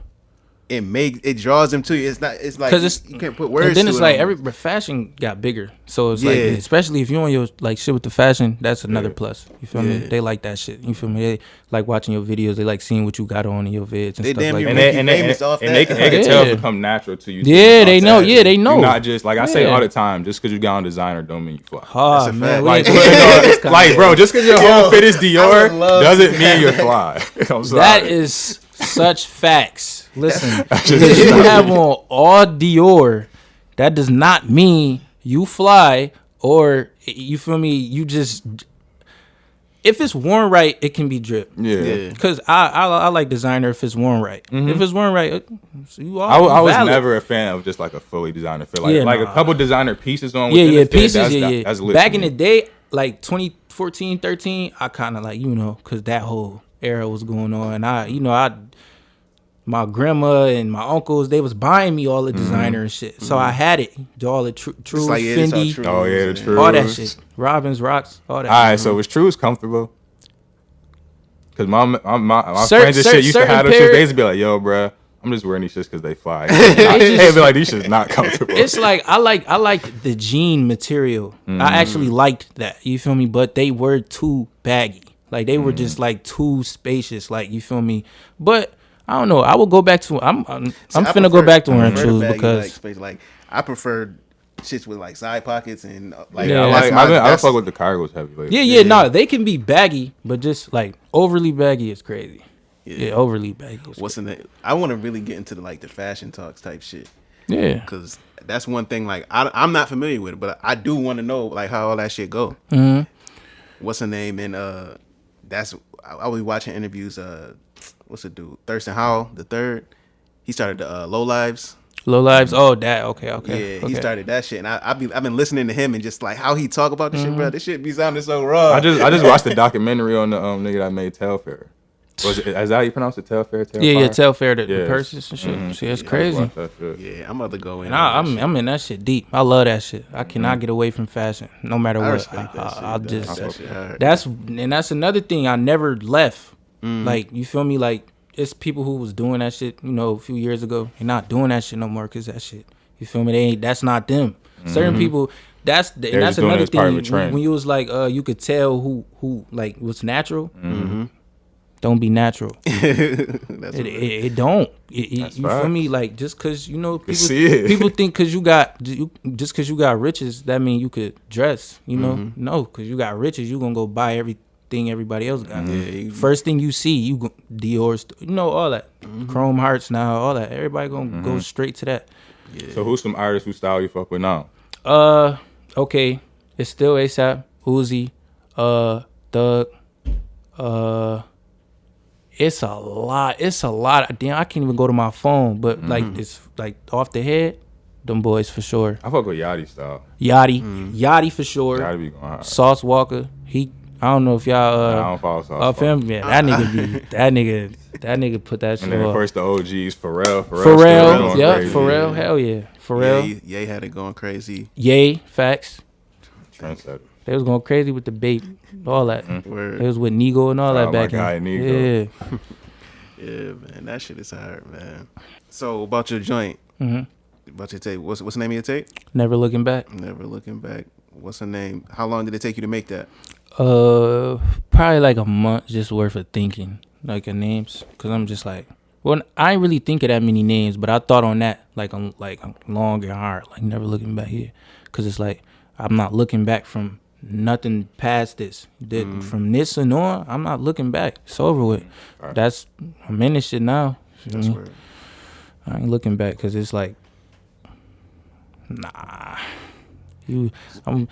it draws them to you. It's not. It's like you can't put words. And then to it's it like almost. fashion got bigger, so it's like, especially if you on your like shit with the fashion, that's another plus. You feel me? They like that shit. You feel me? They like watching your videos. They like seeing what you got on in your vids and They stuff damn like near that. And famous off that. they can tell if it come natural to you. Yeah, they know. Yeah, they know. You're not just like I say Yeah. all the time. Just because you got on designer don't mean you fly. Oh, That's a man, fact. we Like, ain't- like, bro, just because your whole fit is Dior would love doesn't mean you're fly. I'm sorry. that is such facts. Listen, because you have on all Dior, that does not mean you fly or you feel me. You just if it's worn right, it can be drip. Yeah. Because I like designer if it's worn right. If it's worn right, you are. I was valid. never a fan of just like a fully designer fit. Like, Yeah, like nah. a couple designer pieces on Yeah, within yeah, the fit, pieces. that's, Yeah. That's lit Back to in me. the day, like 2014, 13, I kind of like because that whole era was going on. And my grandma and my uncles, they was buying me all the designer and shit. So I had it. All the true It's like, yeah, it's all Fendi, true. Oh yeah, the truth. all that shit. Robins, rocks, all that. All right, so was Trues comfortable? Cause my Cer- friends and cer- shit used to certain have those shit. period- They used to be like, "Yo, bruh, I'm just wearing these shits because they fly." They'd be like, "These shits not comfortable." It's like I like the jean material. I actually liked that. You feel me? But they were too baggy. Like they were just like too spacious. Like you feel me? But I don't know. I will go back to. I'm finna go back to wearing shoes because like I prefer shits with like side pockets and like Yeah, I that's don't fuck with the cargos heavy. Lately. yeah, no, they can be baggy, but just like overly baggy is crazy. Yeah, overly baggy. Is what's in it? I want to really get into the fashion talks type shit. Yeah. Because that's one thing like I'm not familiar with it, but I do want to know like how all that shit go. What's her name? And I was watching interviews. What's the dude? Thurston Howell the third. He started the Low Lives. Low lives. Oh, that. Okay. Yeah, he started that shit, and I've been listening to him and just like how he talk about this shit, bro. This shit be sounding so raw. I just watched the documentary on the nigga that made Telfair. Is that how you pronounce it? Telfair? Yeah, Telfair, the Yeah. purses and shit. See, it's I crazy. watched that shit. Yeah, I'm about to go in. Nah, on that shit. I'm in that shit deep. I love that shit. I cannot get away from fashion, no matter I what. respect that shit. I'll dog. just that shit hard. that's another thing I never left. Like you feel me? Like it's people who was doing that shit, a few years ago. They're not doing that shit no more because that shit. You feel me? They ain't. That's not them. Certain people. That's just doing another it as part of a thing. trend. When you was like, you could tell who like what's natural. Don't be natural. That's It don't. You That's feel facts. me? Like just cause people see it. people think cause you got riches that mean you could dress. No, cause you got riches you gonna go buy everything everybody else got. First thing you see you go, Dior's, all that Chrome Hearts now, all that. Everybody gonna go straight to that. So who's some artists whose style you fuck with now? Okay, it's still ASAP, Uzi, Thug, It's a lot. Damn, I can't even go to my phone. But like it's like off the head, them boys for sure. I fuck with Yachty style. Yachty for sure. Yachty be going hard. Sauce Walker, I don't know if y'all I don't follow Sauce off Walker. him. Yeah, that nigga put that shit And then of up. course the OGs, Pharrell, Pharrell, yeah, Pharrell, hell yeah, Pharrell, Ye had it going crazy. Yay, facts. Trendsetter. They was going crazy with the bait, all that. Word. They was with Nigo and all that Oh, back my guy, in. Nigo. Yeah. Yeah, man, that shit is hard, man. So about your joint, about your tape. What's the name of your tape? Never Looking Back. Never Looking Back. What's the name? How long did it take you to make that? Probably like a month just worth of thinking, like of names, cause I'm just like, well, I ain't really think of that many names, but I thought on that like long and hard, like Never Looking Back here, cause it's like I'm not looking back from nothing past this. From this and on, I'm not looking back. It's over with. Right. I'm in this shit now. That's where. I ain't looking back because it's like, nah, I'm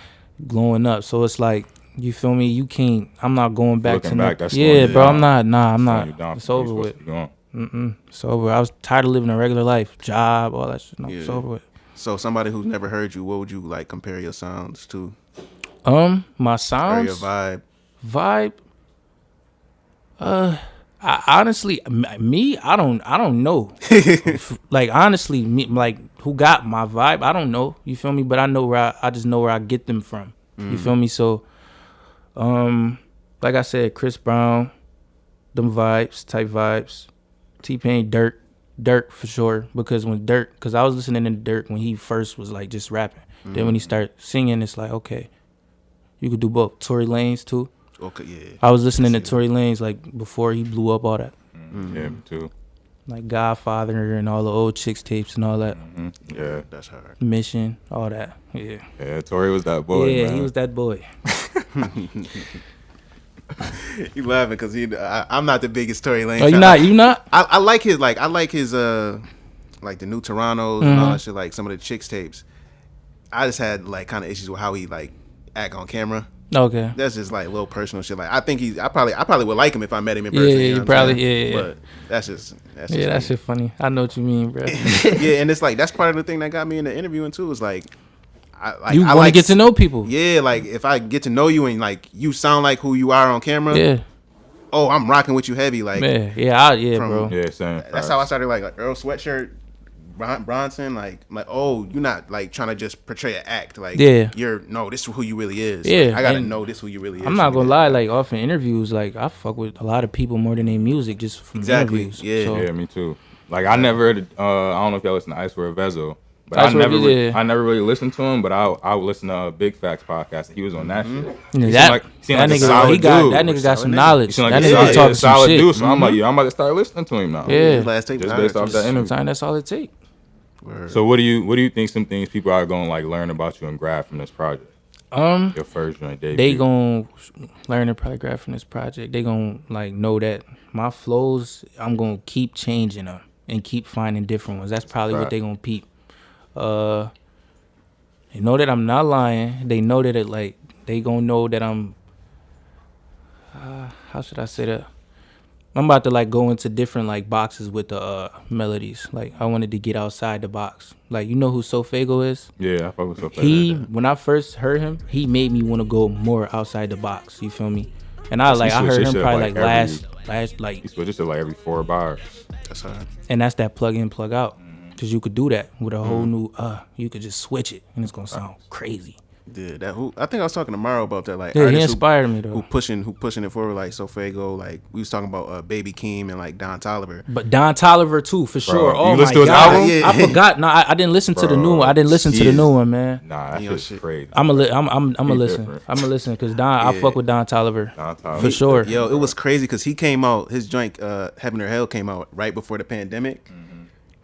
glowing up, so it's like, you feel me? You can't. I'm not going back Looking to back, that's yeah, slowing you bro. down. I'm not. Nah, I'm Slowing you not. down It's from where over you with. supposed to be going. It's over. I was tired of living a regular life, job, all that shit. No, it's Yeah. over with. So somebody who's never heard you, what would you like compare your sounds to? My Or your sounds vibe? I honestly, me, I don't know. Like honestly, me, like who got my vibe? I don't know. You feel me? But I know I just know where I get them from. You feel me? So, like I said, Chris Brown, them vibes, type vibes. T-Pain, Dirt, Dirk for sure, because I was listening to Dirk when he first was like just rapping. Then when he started singing, it's like, okay, you could do both. Tory Lanez too. Okay, yeah. I was listening to Tory Lanez like before he blew up, all that. Yeah, me too. Like Godfather and all the old Chicks tapes and all that. Yeah, That's hard. Mission, all that. Yeah. yeah. Tory was that boy. Yeah, man. he was that boy. You laughing because I'm not the biggest Tory Lanez. Oh, you not? I like his like like the New Torontos and all that shit, like some of the Chicks tapes. I just had like kind of issues with how he like act on camera. Okay. That's just like little personal shit. Like I think I probably would like him if I met him in person. Yeah, you know you what probably I'm saying? yeah. But that's just Yeah, that shit funny. I know what you mean, bro. yeah, and it's like that's part of the thing that got me into interviewing too. Is like You want to like get to know people. Yeah, like if I get to know you and like you sound like who you are on camera. Yeah. Oh, I'm rocking with you heavy. Like bro. Yeah, same. that's how I started like Earl Sweatshirt, Bronson. Like oh, you're not like trying to just portray an act. Like this is who you really is. Yeah, like, I gotta know this who you really is. I'm not gonna lie. Like often interviews, like I fuck with a lot of people more than their music just from interviews. Yeah, so. Yeah, me too. Like I never, I don't know if y'all listen to Ice for a Vezo, but I never really listened to him. But I would listen to Big Facts podcast, and he was on that shit. That nigga got some knowledge. He seemed That like nigga talking a solid some dude. shit. So I'm like, I'm about to start listening to him now. Yeah, last tape just based off that interview. Sometimes that's all it takes. So what do you think some things people are gonna like learn about you and grab from this project? Your first joint debut. They gonna learn and probably grab from this project. They gonna like know that my flows, I'm gonna keep changing them and keep finding different ones. That's probably what they gonna peep. They know that I'm not lying. They know that they gonna know that I'm. How should I say that? I'm about to like go into different like boxes with the melodies. Like I wanted to get outside the box. Like you know who Sofago is? Yeah, I fuck with Sofago. When I first heard him, he made me want to go more outside the box. You feel me? And I heard him probably like last like. He switches to like every 4 bars. That's hard. And that's that plug in, plug out. Cause you could do that with a whole new. You could just switch it and it's gonna sound crazy. Yeah, I think I was talking to Maro about that. Like, yeah, he inspired me though. Who pushing it forward like Sofago. Like we was talking about Baby Keem and like Don Toliver. But Don Toliver too, for sure. Oh you my listen to his god, album? I forgot. No, I didn't listen to the new one. I didn't listen to the new one, man. Nah, that shit's crazy. I'm a listen. I'm a listen because I fuck with Don Toliver for sure. Yo, it was crazy because he came out. His joint Heaven or Hell came out right before the pandemic.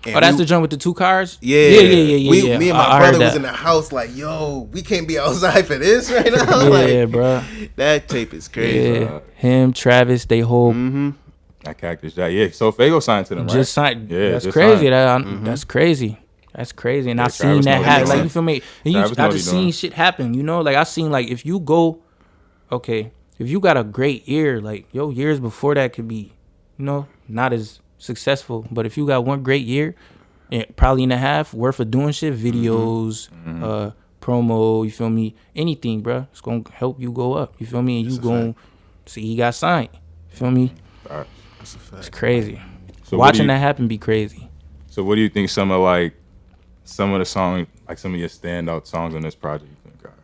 And that's the joint with the 2 cars? Yeah. Yeah. Me and my brother was in the house like, yo, we can't be outside for this right now. Yeah, bro. That tape is crazy. Yeah. Him, Travis, they whole. That Cactus Jack. Yeah, Sofago signed to them, right? Just signed. Yeah, that's just crazy. signed. That's crazy. That's crazy. And I seen Travis that know happen. he Like, doing. you feel me? And I just seen shit happen, you know? Like, I seen, like, if you go, okay, if you got a great year, like, your years before that could be, you know, not as successful. But if you got one great year, probably and a half worth of doing shit, videos, promo, you feel me? Anything, bro. It's going to help you go up, you feel me? And you going to see he got signed, you feel me? It's crazy. So watching that happen be crazy. So what do you think some of the songs, like some of your standout songs on this project you think are?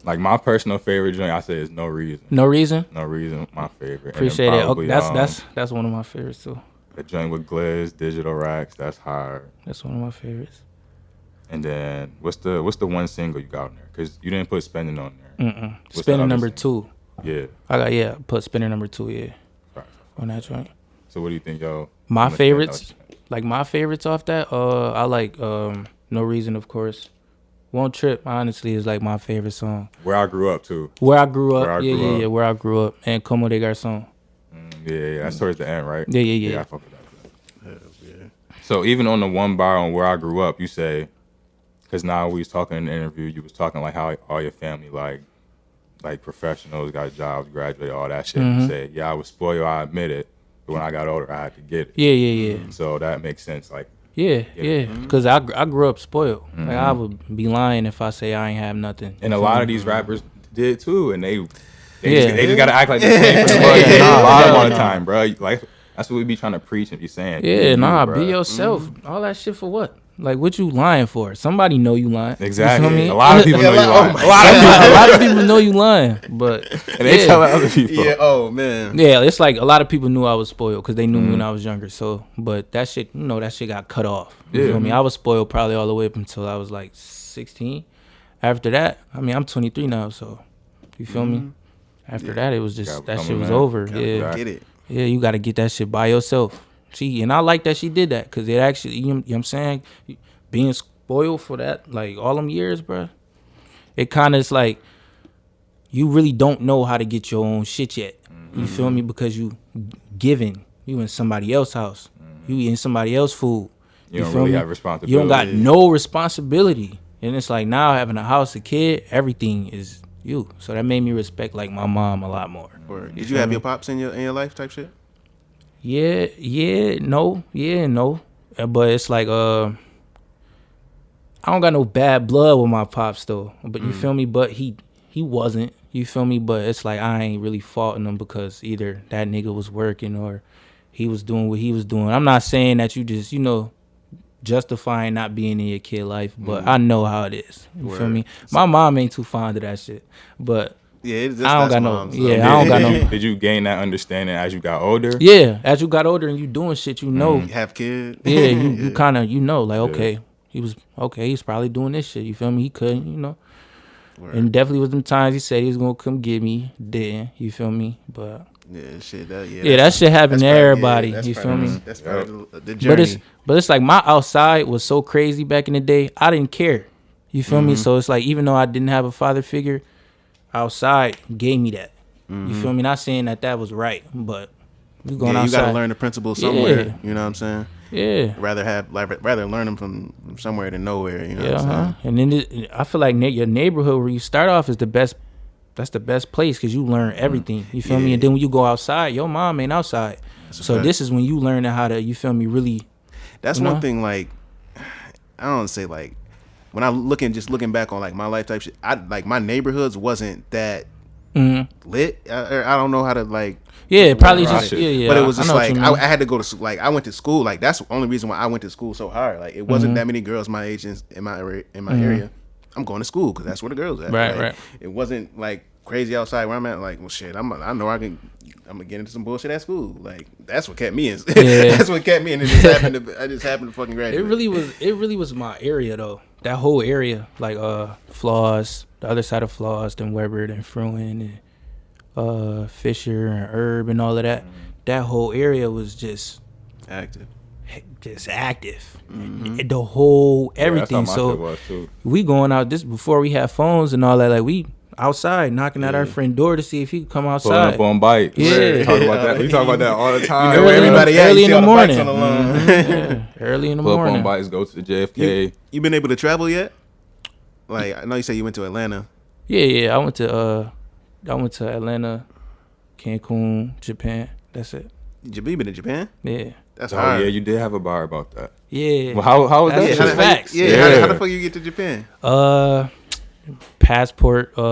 Like my personal favorite joint, I say is No Reason. No Reason? No Reason, my favorite. Appreciate it. Okay, that's one of my favorites too. The joint with Gliz, Digital Racks, that's hard. That's one of my favorites. And then what's the one single you got on there? Because you didn't put Spending on there. Spinning number 2. Yeah. Put Spinning number 2, yeah. Right. On that joint. So what do you think, yo? My favorites off that, I like No Reason, of course. Won't Trip, honestly, is like my favorite song. Where I Grew Up too. Where I Grew Up. Yeah, Where I Grew Up. And Como de Garçon. Yeah, that's towards the end, right? Yeah. I fuck with that. Yeah. So even on the one bar on Where I Grew Up, you say, because now we was talking in the interview, you was talking like how all your family like professionals, got jobs, graduated, all that shit. You say, yeah, I was spoiled, I admit it, but when I got older, I had to get it. Yeah. So that makes sense, like. Yeah. Because I grew up spoiled. Like I would be lying if I say I ain't have nothing. And a lot of these rappers did too, and they just gotta act like they're paying for the money. A lot of the time, bro. Like that's what we be trying to preach and be saying. Yeah, be yourself. All that shit for what? Like, what you lying for? Somebody know you lying. Exactly. You feel me? A lot of people know you lying. A lot of people know you lying, but And they telling other people. Yeah. Oh man. yeah, it's like a lot of people knew I was spoiled because they knew me when I was younger. So, but that shit, that shit got cut off. You feel me? I was spoiled probably all the way up until I was like 16. After that, I mean, I'm 23 now, so you feel me? After that, it was just that shit was over. Yeah, Get it. yeah, you got to get that shit by yourself. And I like that she did that because it actually, you know what I'm saying, being spoiled for that, like all them years, bro. It kind of is like you really don't know how to get your own shit yet. You feel me? Because you in somebody else's house, you eating somebody else's food. You don't feel really me? have responsibility. You don't got no responsibility, and it's like now having a house, a kid, everything is you. So that made me respect like my mom a lot more. Or did you have your pops in your life type shit? Yeah, no. But it's like I don't got no bad blood with my pops though. But you feel me? But he wasn't. You feel me? But it's like I ain't really faulting him because either that nigga was working or he was doing what he was doing. I'm not saying that you just, justifying not being in your kid life, but I know how it is. You feel me? My mom ain't too fond of that shit. But Yeah, I don't got no. moms, Yeah, though. I don't got no. Did you gain that understanding as you got older? Yeah, as you got older and you doing shit, you know. You have kids. Yeah, you kind of like okay, he's probably doing this shit. You feel me? He couldn't, Word. And definitely was them times he said he was gonna come get me. Didn't, you feel me? But Yeah, shit. that shit happened to everybody. You feel me? That's part of the journey. But it's like my outside was so crazy back in the day. I didn't care. You feel me? So it's like even though I didn't have a father figure, outside gave me that. You feel me? Not saying that was right, but you going outside. You gotta learn the principles somewhere. Yeah. You know what I'm saying? Yeah. Rather learn them from somewhere than nowhere. You know what I'm saying? And then I feel like your neighborhood where you start off is the best. That's the best place because you learn everything. You feel me? And then when you go outside, your mom ain't outside. So this is when you learn how to, you feel me, really. That's one thing. Like, I don't say like when I looking back on like my life type shit. I like my neighborhoods wasn't that lit. I don't know how to like. Yeah, probably just yeah. But it was just like I had to go to like I went to school. Like that's the only reason why I went to school so hard. Like it wasn't that many girls my age in my area. I'm going to school because that's where the girls at. Right. It wasn't like crazy outside where I'm at. Like, well, shit, I know I'm gonna get into some bullshit at school. Like that's what kept me in. Yeah. That's what kept me in. I just happened to fucking graduate. It really was my area though. That whole area, like Flaws, the other side of Flaws, then Weber, then Fruin, and Fisher and Herb and all of that. That whole area was just active. The whole everything. That's how my shit was too. We going out this before we had phones and all that. Like we outside knocking at our friend door to see if he could come Pulling outside. up on bike. Yeah. Talk about that. We talk about that all the time. You know where everybody at? Early You in see the all morning. bikes on the lawn. Yeah, early in the Pull up morning. on bikes, go to the JFK. You been able to travel yet? Like I know you said you went to Atlanta. Yeah. I went to Atlanta, Cancun, Japan. That's it. You been to Japan? Yeah. That's Oh hard. yeah, you did have a bar about that. Yeah. Well, how was That's that? just facts. How the fuck you get to Japan? Passport. You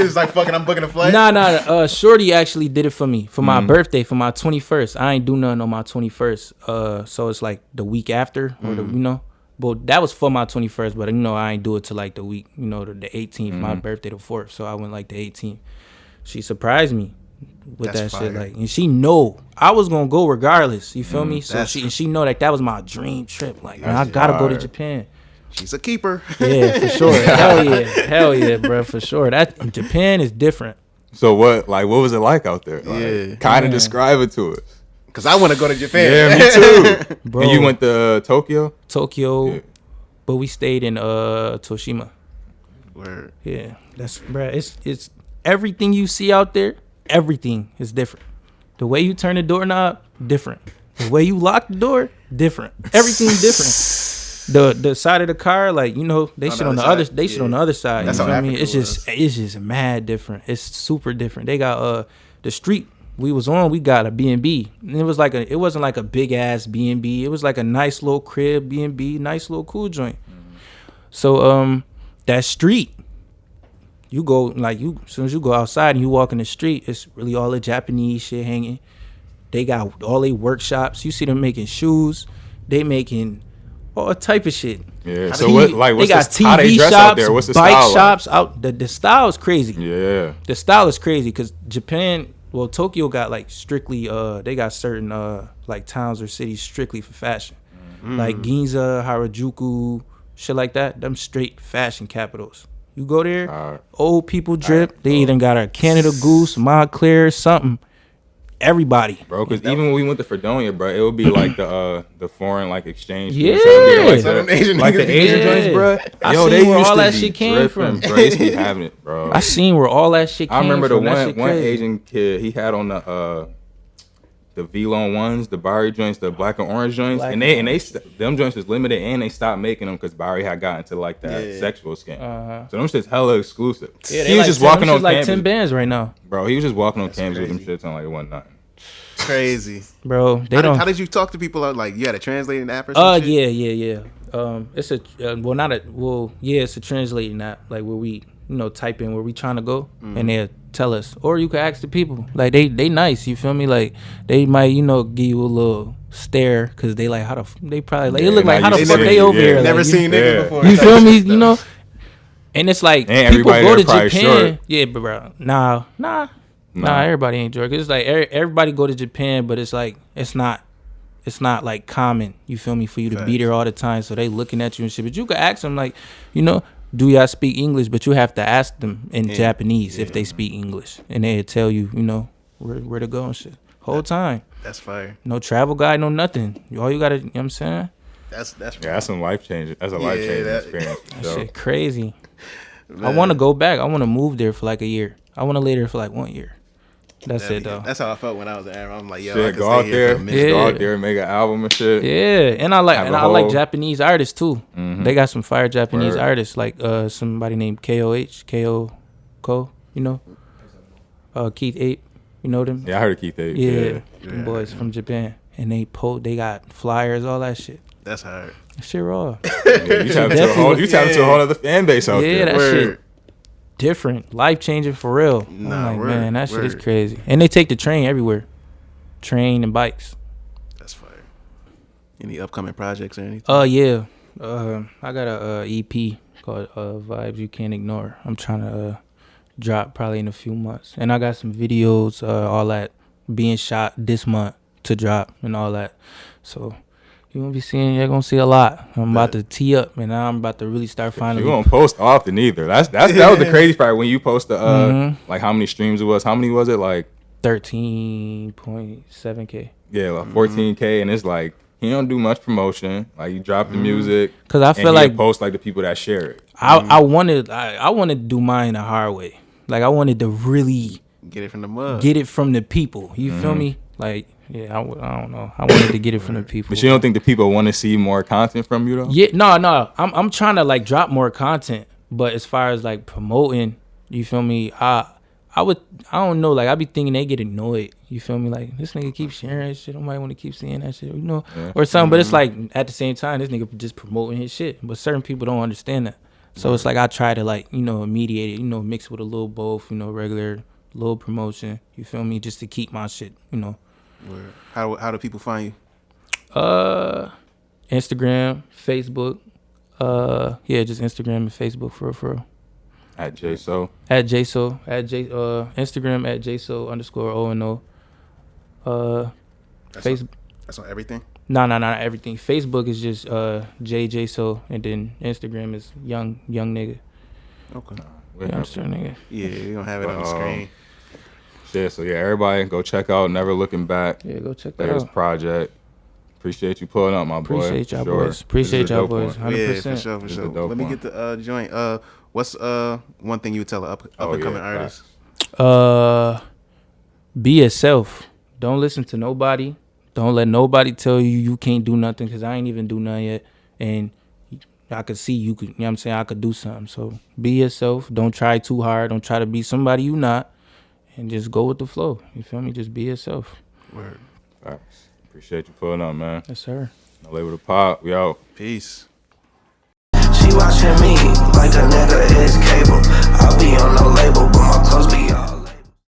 was like, fucking, I'm booking a flight. Nah. Shorty actually did it for me for my birthday, for my 21st. I ain't do nothing on my 21st. So it's like the week after, or But that was for my 21st. But I ain't do it till like the week, the 18th. My birthday the 4th. So I went like the 18th. She surprised me with That's that shit, fire. like, and she know I was gonna go regardless. You feel me? So she know that was my dream trip. Like, man, I gotta go to Japan. She's a keeper. Yeah, for sure. Hell yeah, bro, for sure. That Japan is different. So what was it like out there? Like, kind of describe it to us. Cause I want to go to Japan. Yeah, me too. Bro. And you went to Tokyo? Tokyo, but we stayed in Toshima. Word. Yeah, that's bro. It's everything you see out there. Everything is different. The way you turn the doorknob, different. The way you lock the door, different. Everything's different. The side of the car, like they shit on the other. They shit on the other side. That's you how feel me? Africa It's just mad different. It's super different. They got the street we was on. We got a B&B. And it wasn't like a big ass B&B. It was like a nice little crib B&B, nice little cool joint. So that street. You go as soon as you go outside and you walk in the street, it's really all the Japanese shit hanging. They got all they workshops. You see them making shoes. They making all type of shit. Yeah. So what? Like, what's they got the, how they TV dress shops, out there? What's the bike style shops out. The style is crazy. Like? Yeah. The style is crazy because Japan. Well, Tokyo got like strictly. They got certain like towns or cities strictly for fashion, like Ginza, Harajuku, shit like that. Them straight fashion capitals. You go there, old people drip. They even got a Canada Goose, Montclair, something. Everybody, bro. Because even when we went to Fredonia, bro, it would be like the foreign like exchange. Yeah. Like the Asian joints, bro. I Yo, seen they where used all to that be shit came dripping, from. bro. They used to be having it, bro. I seen where all that shit came I remember from. the one Asian kid. He had on the V-Lone ones, the Barry joints, the black and orange joints, and they them joints was limited, and they stopped making them because Barry had gotten to like that sexual skin. So them shit's hella exclusive. Yeah, he was like just walking on like campus. 10 bands right now, Bro, he was just walking on campus with them shits on like one night. Crazy, bro. How did you talk to people? Like, you had a translating app or something? Yeah. It's a it's a translating app, like where we type in where we trying to go, and they'll tell us, or you can ask the people. Like they nice, you feel me? Like they might give you a little stare because they like they probably like it look like how the fuck they over here. Never like, seen niggas before. You feel me? And it's like and people go to Japan. Short. Yeah, but bro, nah. Everybody ain't Jordan. It's like everybody go to Japan, but it's like it's not like common. You feel me? For you to be there all the time, so they looking at you and shit. But you can ask them like, do y'all speak English? But you have to ask them in Japanese if they speak English, and they'll tell you, where to go and shit. Whole time. That's fire. No travel guide, no nothing. All you gotta, you know what I'm saying? That's some life changing. That's a life changing experience. That shit crazy. Man. I want to go back. I want to move there for like a year. I want to lay there for like 1 year. That's it though. That's how I felt when I was there. I'm like, yo, shit, I could go stay out here there, go out there, and make an album and shit. Yeah, and I like Japanese artists too. Mm-hmm. They got some fire Japanese artists, like somebody named Ko, Keith Ape. You know them? Yeah, I heard of Keith Ape. Yeah. Them boys from Japan, and they got flyers, all that shit. That's hard. That shit raw. You tap into a whole other fan base out there. Yeah, that shit different, life changing for real. Man, that shit is crazy. And they take the train everywhere, train and bikes. That's fire. Any upcoming projects or anything? Yeah. I got a EP called Vibes You Can't Ignore. I'm trying to drop probably in a few months, and I got some videos, all that being shot this month to drop and all that. So you're gonna see a lot. I'm about to tee up, and now I'm about to really start finding. You won't post often either. That was the crazy part when you post the like how many streams it was. How many was it? Like 13.7K. Yeah, like 14K, and it's like he don't do much promotion. Like you drop the music, cause I feel like post like the people that share it. I wanted to do mine the hard way. Like I wanted to really get it from the mud, get it from the people. You feel me? Like. Yeah, I don't know. I wanted to get it from the people. But you don't think the people want to see more content from you though? Yeah, no. I'm trying to like drop more content, but as far as like promoting, you feel me? I don't know. Like I be thinking they get annoyed. You feel me? Like this nigga keep sharing shit. I might want to keep seeing that shit, or something. But it's like at the same time, this nigga just promoting his shit. But certain people don't understand that. So it's like I try to like mediate it. Mix it with a little both. Regular little promotion. You feel me? Just to keep my shit. How do people find you? Instagram, Facebook. Just Instagram and Facebook for real. At Jaeso. Instagram at Jaeso_O&O. Facebook. That's on everything? No, not everything. Facebook is just Jaeso, and then Instagram is young nigga. Okay. Youngster nigga. Yeah, you don't have it on the screen. Yeah, so everybody go check out Never Looking Back. Yeah, go check that out. Project. Appreciate you pulling up, my boy. Appreciate y'all boys. Appreciate y'all boys. 100%. Yeah, for sure. Let me get the joint. What's one thing you would tell an up and coming artist? Be yourself. Don't listen to nobody. Don't let nobody tell you can't do nothing, because I ain't even do nothing yet. And I could see you could, I could do something. So be yourself. Don't try too hard. Don't try to be somebody you not. And just go with the flow. You feel me? Just be yourself. Word. Facts. Appreciate you pulling up, man. Yes, sir. No label to pop. We out. Peace. She watching me like a nigga is cable. I'll be on no label, but my clothes be